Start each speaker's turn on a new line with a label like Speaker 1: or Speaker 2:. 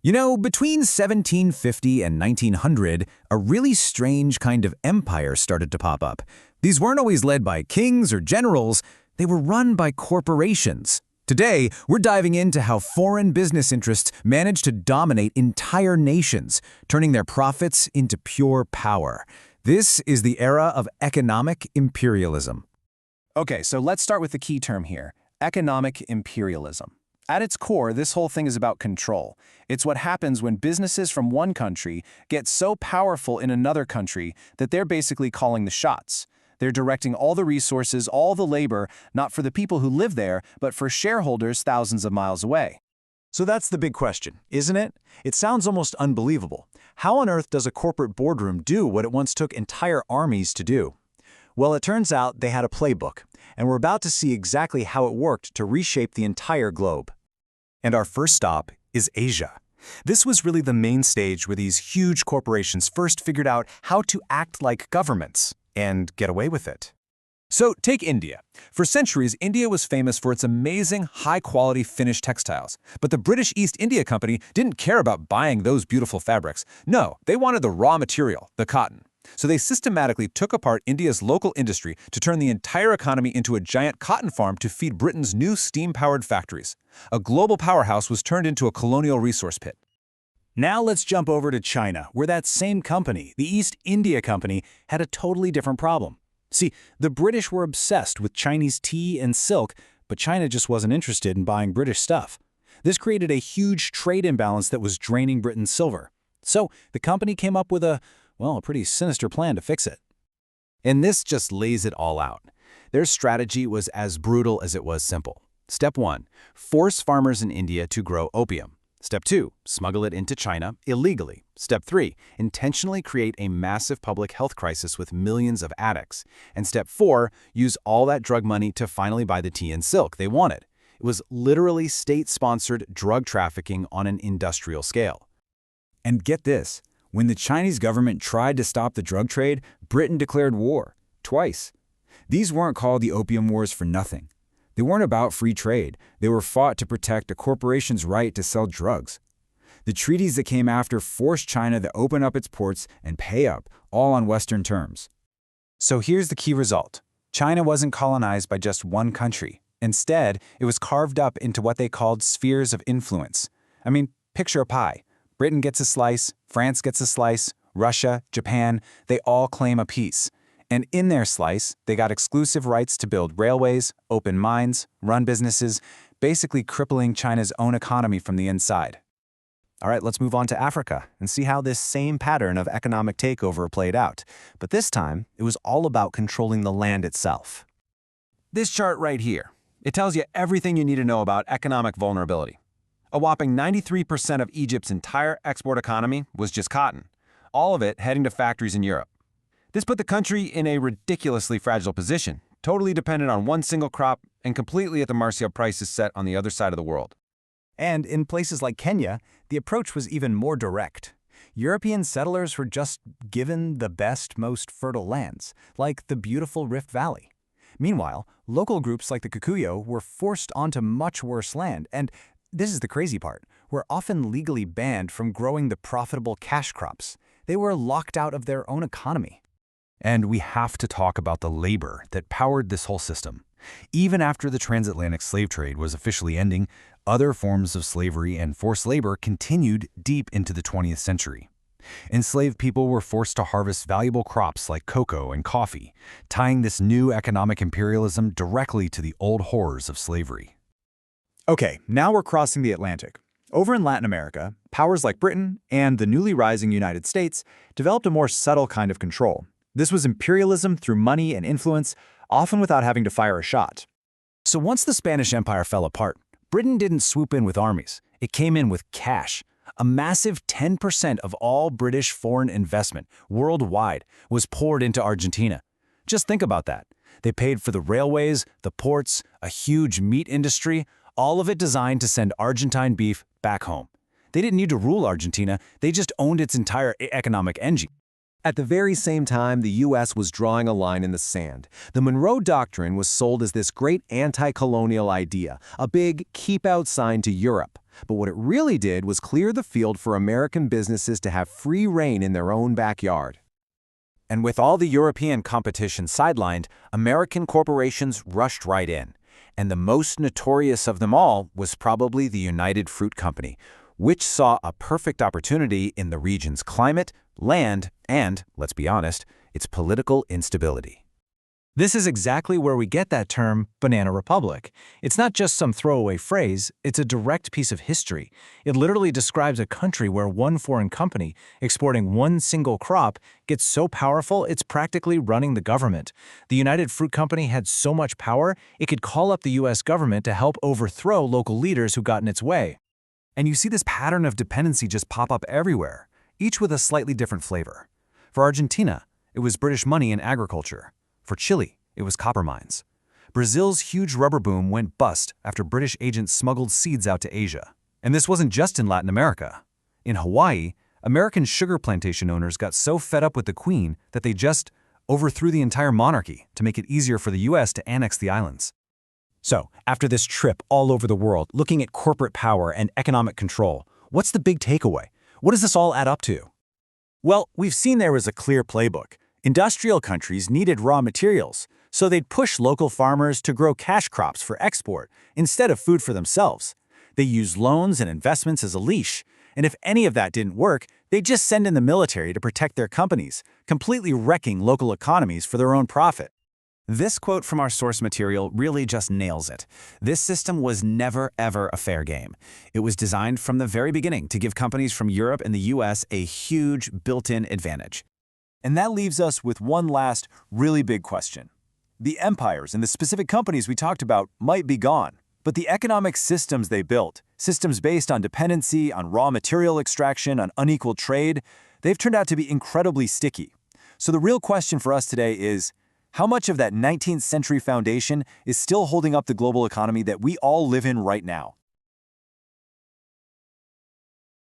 Speaker 1: You know, between 1750 and 1900, a really strange kind of empire started to pop up. These weren't always led by kings or generals, they were run by corporations. Today, we're diving into how foreign business interests managed to dominate entire nations, turning their profits into pure power. This is the era of economic imperialism.
Speaker 2: Okay, so let's start with the key term here, economic imperialism. At its core, this whole thing is about control. It's what happens when businesses from one country get so powerful in another country that they're basically calling the shots. They're directing all the resources, all the labor, not for the people who live there, but for shareholders thousands of miles away.
Speaker 3: So that's the big question, isn't it? It sounds almost unbelievable. How on earth does a corporate boardroom do what it once took entire armies to do? Well, it turns out they had a playbook, and we're about to see exactly how it worked to reshape the entire globe.
Speaker 4: And our first stop is Asia. This was really the main stage where these huge corporations first figured out how to act like governments and get away with it.
Speaker 1: So take India. For centuries, India was famous for its amazing, high-quality finished textiles. But the British East India Company didn't care about buying those beautiful fabrics. No, they wanted the raw material, the cotton. So they systematically took apart India's local industry to turn the entire economy into a giant cotton farm to feed Britain's new steam-powered factories. A global powerhouse was turned into a colonial resource pit.
Speaker 3: Now let's jump over to China, where that same company, the East India Company, had a totally different problem. See, the British were obsessed with Chinese tea and silk, but China just wasn't interested in buying British stuff. This created a huge trade imbalance that was draining Britain's silver. So the company came up with a pretty sinister plan to fix it.
Speaker 1: And this just lays it all out. Their strategy was as brutal as it was simple. Step 1, force farmers in India to grow opium. Step 2, smuggle it into China illegally. Step 3, intentionally create a massive public health crisis with millions of addicts. And Step 4, use all that drug money to finally buy the tea and silk they wanted. It was literally state-sponsored drug trafficking on an industrial scale. And get this. When the Chinese government tried to stop the drug trade, Britain declared war, twice. These weren't called the Opium Wars for nothing. They weren't about free trade. They were fought to protect a corporation's right to sell drugs. The treaties that came after forced China to open up its ports and pay up, all on Western terms.
Speaker 3: So here's the key result. China wasn't colonized by just one country. Instead, it was carved up into what they called spheres of influence. I mean, picture a pie. Britain gets a slice, France gets a slice, Russia, Japan, they all claim a piece. And in their slice, they got exclusive rights to build railways, open mines, run businesses, basically crippling China's own economy from the inside.
Speaker 2: All right, let's move on to Africa and see how this same pattern of economic takeover played out. But this time, it was all about controlling the land itself. This chart right here, it tells you everything you need to know about economic vulnerability. A whopping 93% of Egypt's entire export economy was just cotton, all of it heading to factories in Europe. This put the country in a ridiculously fragile position, totally dependent on one single crop and completely at the mercy of prices set on the other side of the world.
Speaker 3: And in places like Kenya, the approach was even more direct. European settlers were just given the best, most fertile lands, like the beautiful Rift Valley. Meanwhile, local groups like the Kikuyu were forced onto much worse land, and this is the crazy part. Were often legally banned from growing the profitable cash crops. They were locked out of their own economy.
Speaker 4: And we have to talk about the labor that powered this whole system. Even after the transatlantic slave trade was officially ending, other forms of slavery and forced labor continued deep into the 20th century. Enslaved people were forced to harvest valuable crops like cocoa and coffee, tying this new economic imperialism directly to the old horrors of slavery.
Speaker 3: Okay, now we're crossing the Atlantic. Over in Latin America, powers like Britain and the newly rising United States developed a more subtle kind of control. This was imperialism through money and influence, often without having to fire a shot.
Speaker 1: So once the Spanish Empire fell apart, Britain didn't swoop in with armies. It came in with cash. A massive 10% of all British foreign investment worldwide was poured into Argentina. Just think about that. They paid for the railways, the ports, a huge meat industry, all of it designed to send Argentine beef back home. They didn't need to rule Argentina, they just owned its entire economic engine.
Speaker 2: At the very same time, the U.S. was drawing a line in the sand. The Monroe Doctrine was sold as this great anti-colonial idea, a big keep-out sign to Europe. But what it really did was clear the field for American businesses to have free rein in their own backyard.
Speaker 1: And with all the European competition sidelined, American corporations rushed right in. And the most notorious of them all was probably the United Fruit Company, which saw a perfect opportunity in the region's climate, land, and, let's be honest, its political instability.
Speaker 3: This is exactly where we get that term, Banana Republic. It's not just some throwaway phrase, it's a direct piece of history. It literally describes a country where one foreign company, exporting one single crop, gets so powerful it's practically running the government. The United Fruit Company had so much power, it could call up the U.S. government to help overthrow local leaders who got in its way.
Speaker 4: And you see this pattern of dependency just pop up everywhere, each with a slightly different flavor. For Argentina, it was British money and agriculture. For Chile, it was copper mines. Brazil's huge rubber boom went bust after British agents smuggled seeds out to Asia. And this wasn't just in Latin America. In Hawaii, American sugar plantation owners got so fed up with the Queen that they just overthrew the entire monarchy to make it easier for the U.S. to annex the islands.
Speaker 3: So, after this trip all over the world, looking at corporate power and economic control, what's the big takeaway? What does this all add up to?
Speaker 5: Well, we've seen there was a clear playbook. Industrial countries needed raw materials, so they'd push local farmers to grow cash crops for export instead of food for themselves. They used loans and investments as a leash, and if any of that didn't work, they'd just send in the military to protect their companies, completely wrecking local economies for their own profit.
Speaker 1: This quote from our source material really just nails it. This system was never, ever a fair game. It was designed from the very beginning to give companies from Europe and the U.S. a huge built-in advantage.
Speaker 5: And that leaves us with one last, really big question. The empires and the specific companies we talked about might be gone, but the economic systems they built, systems based on dependency, on raw material extraction, on unequal trade, they've turned out to be incredibly sticky. So the real question for us today is, how much of that 19th century foundation is still holding up the global economy that we all live in right now?